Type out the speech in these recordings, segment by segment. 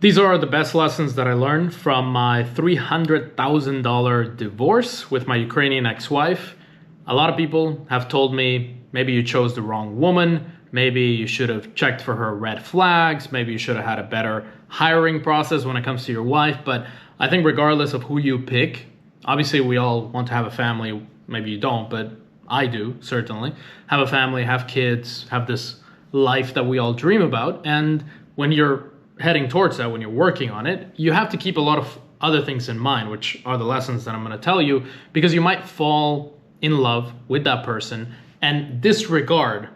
These are the best lessons that I learned from my $300,000 divorce with my Ukrainian ex-wife. A lot of people have told me, maybe you chose the wrong woman, maybe you should have checked for her red flags, maybe you should have had a better hiring process when it comes to your wife. But I think regardless of who you pick, obviously we all want to have a family, maybe you don't, but I do, certainly. Have a family, have kids, have this life that we all dream about. And when you're heading towards that, when you're working on it, you have to keep a lot of other things in mind, which are the lessons that I'm going to tell you, because you might fall in love with that person and disregard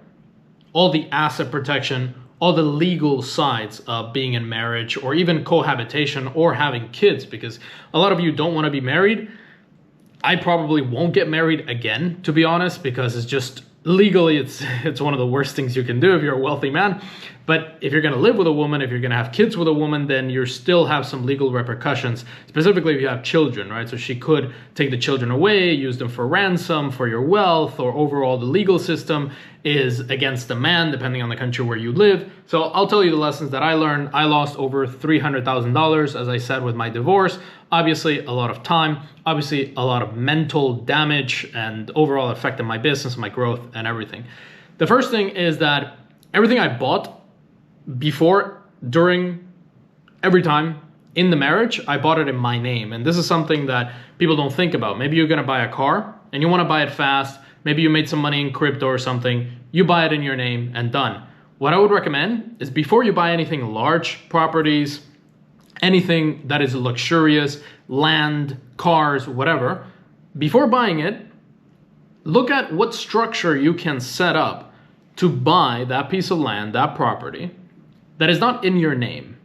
all the asset protection, all the legal sides of being in marriage or even cohabitation or having kids, because a lot of you don't want to be married. I probably won't get married again, to be honest, because it's just legally, it's one of the worst things you can do if you're a wealthy man. But if you're going to live with a woman, if you're going to have kids with a woman, then you still have some legal repercussions, specifically if you have children, right? So she could take the children away, use them for ransom, for your wealth, or overall the legal system is against the man, depending on the country where you live. So I'll tell you the lessons that I learned. I lost over $300,000, as I said, with my divorce. Obviously, a lot of time, obviously a lot of mental damage, and overall affected my business, my growth, and everything. The first thing is that everything I bought before, during, every time in the marriage, I bought it in my name. And this is something that people don't think about. Maybe you're going to buy a car and you want to buy it fast. Maybe you made some money in crypto or something. You buy it in your name and done. What I would recommend is before you buy anything large, properties, anything that is luxurious, land, cars, whatever, before buying it, look at what structure you can set up to buy that piece of land, that property, that is not in your name.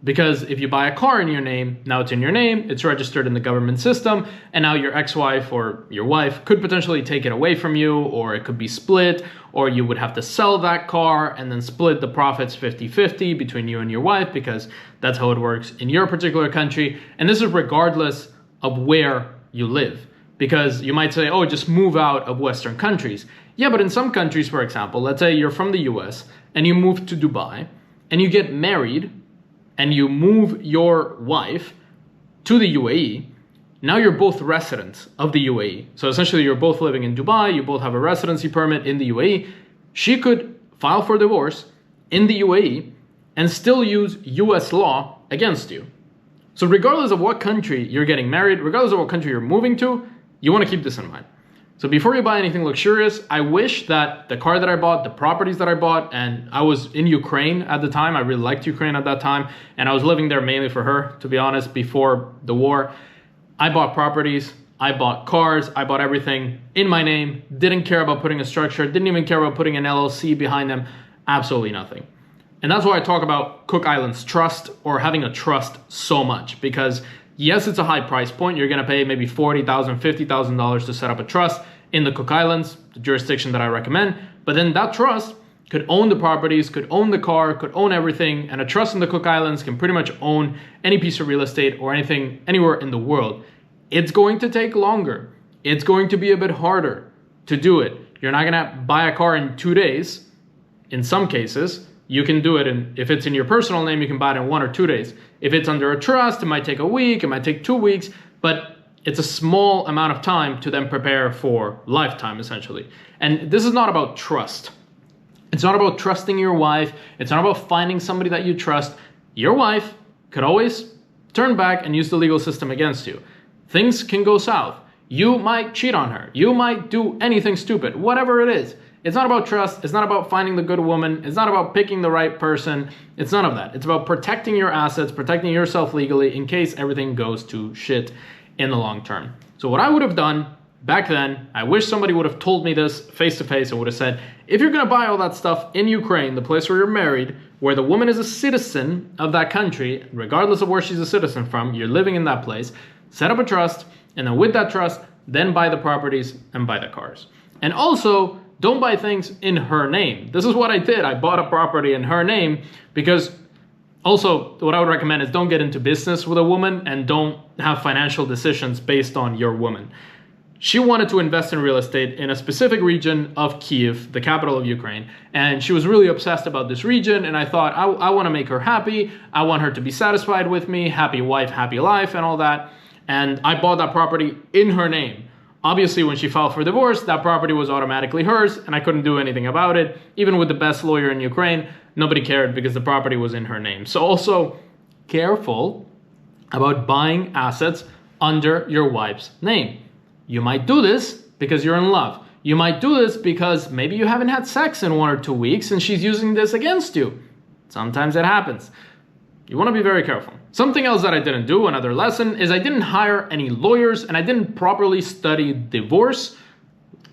Because if you buy a car in your name, now it's in your name, it's registered in the government system, and now your ex-wife or your wife could potentially take it away from you, or it could be split, or you would have to sell that car and then split the profits 50-50 between you and your wife, because that's how it works in your particular country. And this is regardless of where you live. Because you might say, oh, just move out of Western countries. Yeah, but in some countries, for example, let's say you're from the US and you move to Dubai and you get married and you move your wife to the UAE. Now you're both residents of the UAE. So essentially you're both living in Dubai, you both have a residency permit in the UAE. She could file for divorce in the UAE and still use US law against you. So regardless of what country you're getting married, regardless of what country you're moving to, you want to keep this in mind. So before you buy anything luxurious, I wish that the car that I bought, the properties that I bought, and I was in Ukraine at the time. I really liked Ukraine at that time. And I was living there mainly for her, to be honest, before the war. I bought properties, I bought cars, I bought everything in my name. Didn't care about putting a structure, didn't even care about putting an LLC behind them. Absolutely nothing. And that's why I talk about Cook Islands Trust, or having a trust, so much. Because yes, it's a high price point. You're going to pay maybe $40,000, $50,000 to set up a trust in the Cook Islands, the jurisdiction that I recommend. But then that trust could own the properties, could own the car, could own everything. And a trust in the Cook Islands can pretty much own any piece of real estate or anything anywhere in the world. It's going to take longer. It's going to be a bit harder to do it. You're not going to buy a car in 2 days. In some cases, you can do it, and if it's in your personal name, you can buy it in 1 or 2 days. If it's under a trust, it might take a week, it might take 2 weeks, but it's a small amount of time to then prepare for lifetime, essentially. And this is not about trust. It's not about trusting your wife. It's not about finding somebody that you trust. Your wife could always turn back and use the legal system against you. Things can go south. You might cheat on her. You might do anything stupid, whatever it is. It's not about trust. It's not about finding the good woman. It's not about picking the right person. It's none of that. It's about protecting your assets, protecting yourself legally in case everything goes to shit in the long term. So what I would have done back then, I wish somebody would have told me this face to face and would have said, if you're going to buy all that stuff in Ukraine, the place where you're married, where the woman is a citizen of that country, regardless of where she's a citizen from, you're living in that place, set up a trust, and then with that trust, then buy the properties and buy the cars. And also, don't buy things in her name. This is what I did. I bought a property in her name because also what I would recommend is don't get into business with a woman and don't have financial decisions based on your woman. She wanted to invest in real estate in a specific region of Kiev, the capital of Ukraine. And she was really obsessed about this region. And I thought, I want to make her happy. I want her to be satisfied with me. Happy wife, happy life, and all that. And I bought that property in her name. Obviously, when she filed for divorce, that property was automatically hers, and I couldn't do anything about it. Even with the best lawyer in Ukraine, nobody cared because the property was in her name. So also, careful about buying assets under your wife's name. You might do this because you're in love. You might do this because maybe you haven't had sex in 1 or 2 weeks and she's using this against you. Sometimes it happens. You want to be very careful. Something else that I didn't do, another lesson, is I didn't hire any lawyers and I didn't properly study divorce,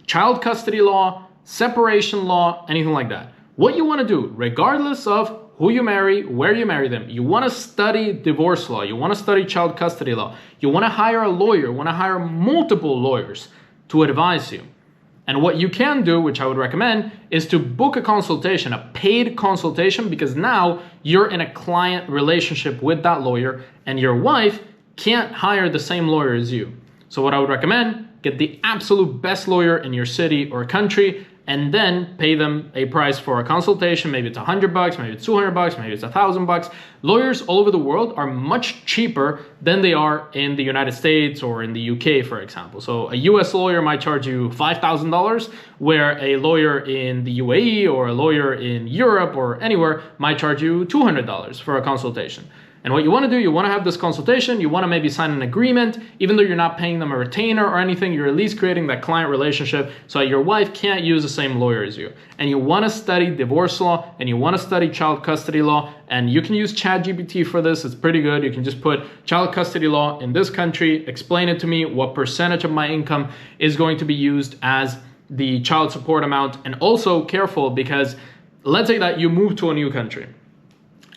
child custody law, separation law, anything like that. What you want to do, regardless of who you marry, where you marry them, you want to study divorce law, you want to study child custody law, you want to hire a lawyer, you want to hire multiple lawyers to advise you. And what you can do, which I would recommend, is to book a consultation, a paid consultation, because now you're in a client relationship with that lawyer and your wife can't hire the same lawyer as you. So what I would recommend, get the absolute best lawyer in your city or country and then pay them a price for a consultation. Maybe it's $100, maybe it's $200, maybe it's $1,000. Lawyers all over the world are much cheaper than they are in the United States or in the UK, for example. So a US lawyer might charge you $5,000, where a lawyer in the UAE or a lawyer in Europe or anywhere might charge you $200 for a consultation. And what you want to do, you want to have this consultation, you want to maybe sign an agreement, even though you're not paying them a retainer or anything, you're at least creating that client relationship so that your wife can't use the same lawyer as you. And you want to study divorce law and you want to study child custody law, and you can use ChatGPT for this, it's pretty good. You can just put child custody law in this country, explain it to me, what percentage of my income is going to be used as the child support amount. And also careful, because let's say that you move to a new country,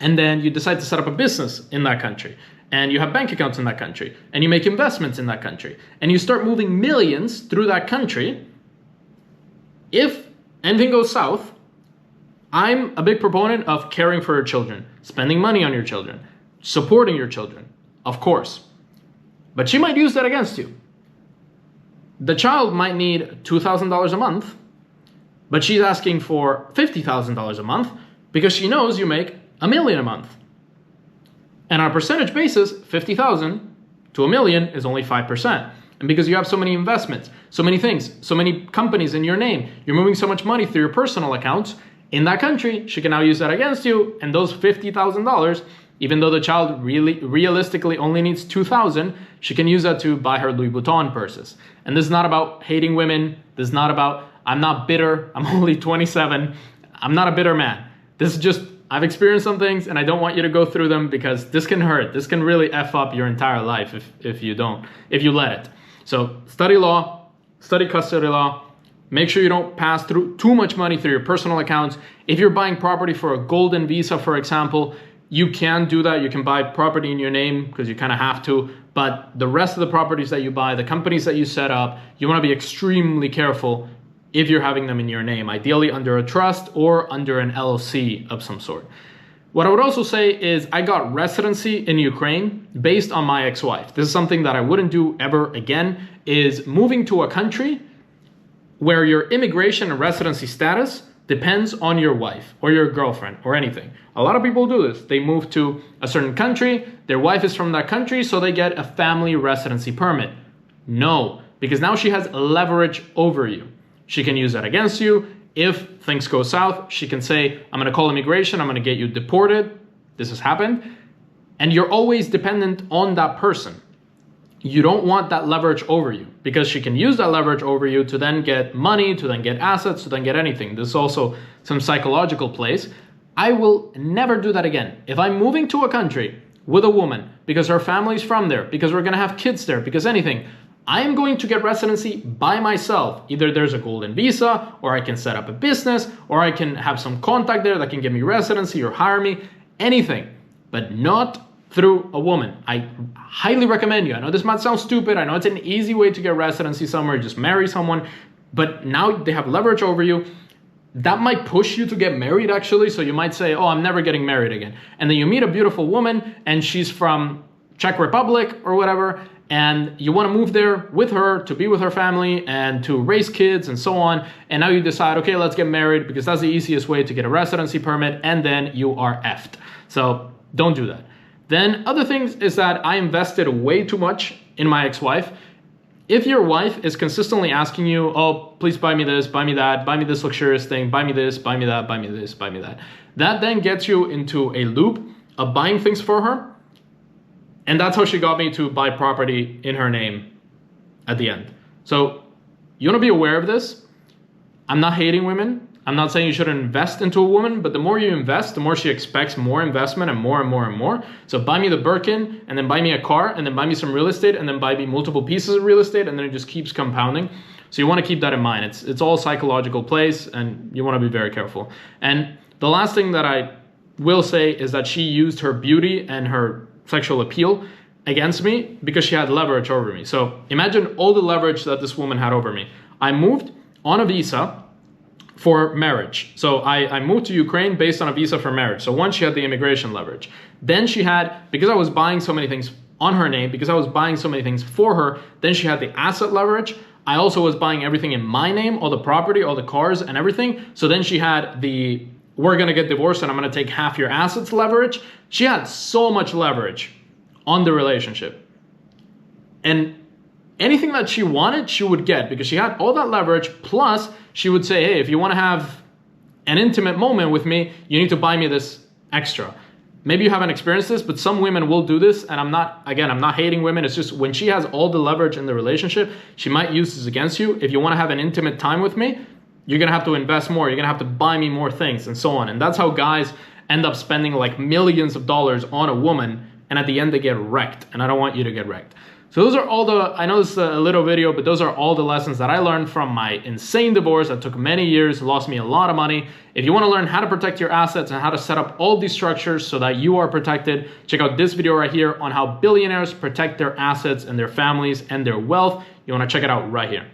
and then you decide to set up a business in that country, and you have bank accounts in that country, and you make investments in that country, and you start moving millions through that country. If anything goes south, I'm a big proponent of caring for your children, spending money on your children, supporting your children, of course. But she might use that against you. The child might need $2,000 a month, but she's asking for $50,000 a month because she knows you make $1 million a month. And on a percentage basis, 50,000 to $1 million is only 5%. And because you have so many investments, so many things, so many companies in your name, you're moving so much money through your personal accounts in that country, she can now use that against you. And those $50,000, even though the child realistically only needs $2,000, she can use that to buy her Louis Vuitton purses. And this is not about hating women. This is not about, I'm not bitter. I'm only 27. I'm not a bitter man. This is just, I've experienced some things and I don't want you to go through them, because this can hurt. This can really F up your entire life if you let it. So study law, study custody law. Make sure you don't pass through too much money through your personal accounts. If you're buying property for a golden visa, for example, you can do that. You can buy property in your name because you kind of have to. But the rest of the properties that you buy, the companies that you set up, you want to be extremely careful if you're having them in your name, ideally under a trust or under an LLC of some sort. What I would also say is I got residency in Ukraine based on my ex-wife. This is something that I wouldn't do ever again, is moving to a country where your immigration and residency status depends on your wife or your girlfriend or anything. A lot of people do this. They move to a certain country, their wife is from that country, so they get a family residency permit. No, because now she has leverage over you. She can use that against you. If things go south, she can say, I'm gonna call immigration, I'm gonna get you deported. This has happened. And you're always dependent on that person. You don't want that leverage over you, because she can use that leverage over you to then get money, to then get assets, to then get anything. There's also some psychological plays. I will never do that again. If I'm moving to a country with a woman because her family's from there, because we're gonna have kids there, because anything, I am going to get residency by myself. Either there's a golden visa, or I can set up a business, or I can have some contact there that can give me residency or hire me, anything, but not through a woman. I highly recommend you. I know this might sound stupid. I know it's an easy way to get residency somewhere, just marry someone, but now they have leverage over you. That might push you to get married actually. So you might say, oh, I'm never getting married again. And then you meet a beautiful woman and she's from Czech Republic or whatever, and you want to move there with her to be with her family and to raise kids and so on. And now you decide, okay, let's get married because that's the easiest way to get a residency permit, and then you are effed. So don't do that. Then other things is that I invested way too much in my ex-wife. If your wife is consistently asking you, oh, please buy me this, buy me that, buy me this luxurious thing, buy me this, buy me that, buy me this, buy me that, that then gets you into a loop of buying things for her. And that's how she got me to buy property in her name at the end. So you want to be aware of this. I'm not hating women. I'm not saying you shouldn't invest into a woman, but the more you invest, the more she expects more investment and more and more and more. So buy me the Birkin, and then buy me a car, and then buy me some real estate, and then buy me multiple pieces of real estate, and then it just keeps compounding. So you want to keep that in mind. It's all psychological plays, and you want to be very careful. And the last thing that I will say is that she used her beauty and her sexual appeal against me because she had leverage over me. So imagine all the leverage that this woman had over me. I moved on a visa for marriage. So I moved to Ukraine based on a visa for marriage. So one, she had the immigration leverage. Then she had, because I was buying so many things on her name, because I was buying so many things for her, then she had the asset leverage. I also was buying everything in my name, all the property, all the cars and everything. So then she had the, we're gonna get divorced and I'm gonna take half your assets leverage. She had so much leverage on the relationship. And anything that she wanted, she would get because she had all that leverage. Plus, she would say, hey, if you want to have an intimate moment with me, you need to buy me this extra. Maybe you haven't experienced this, but some women will do this. And I'm not hating women. It's just when she has all the leverage in the relationship, she might use this against you. If you want to have an intimate time with me, you're going to have to invest more. You're going to have to buy me more things and so on. And that's how guys end up spending like millions of dollars on a woman. And at the end, they get wrecked. And I don't want you to get wrecked. So those are all the, I know this is a little video, but those are all the lessons that I learned from my insane divorce that took many years, lost me a lot of money. If you want to learn how to protect your assets and how to set up all these structures so that you are protected, check out this video right here on how billionaires protect their assets and their families and their wealth. You want to check it out right here.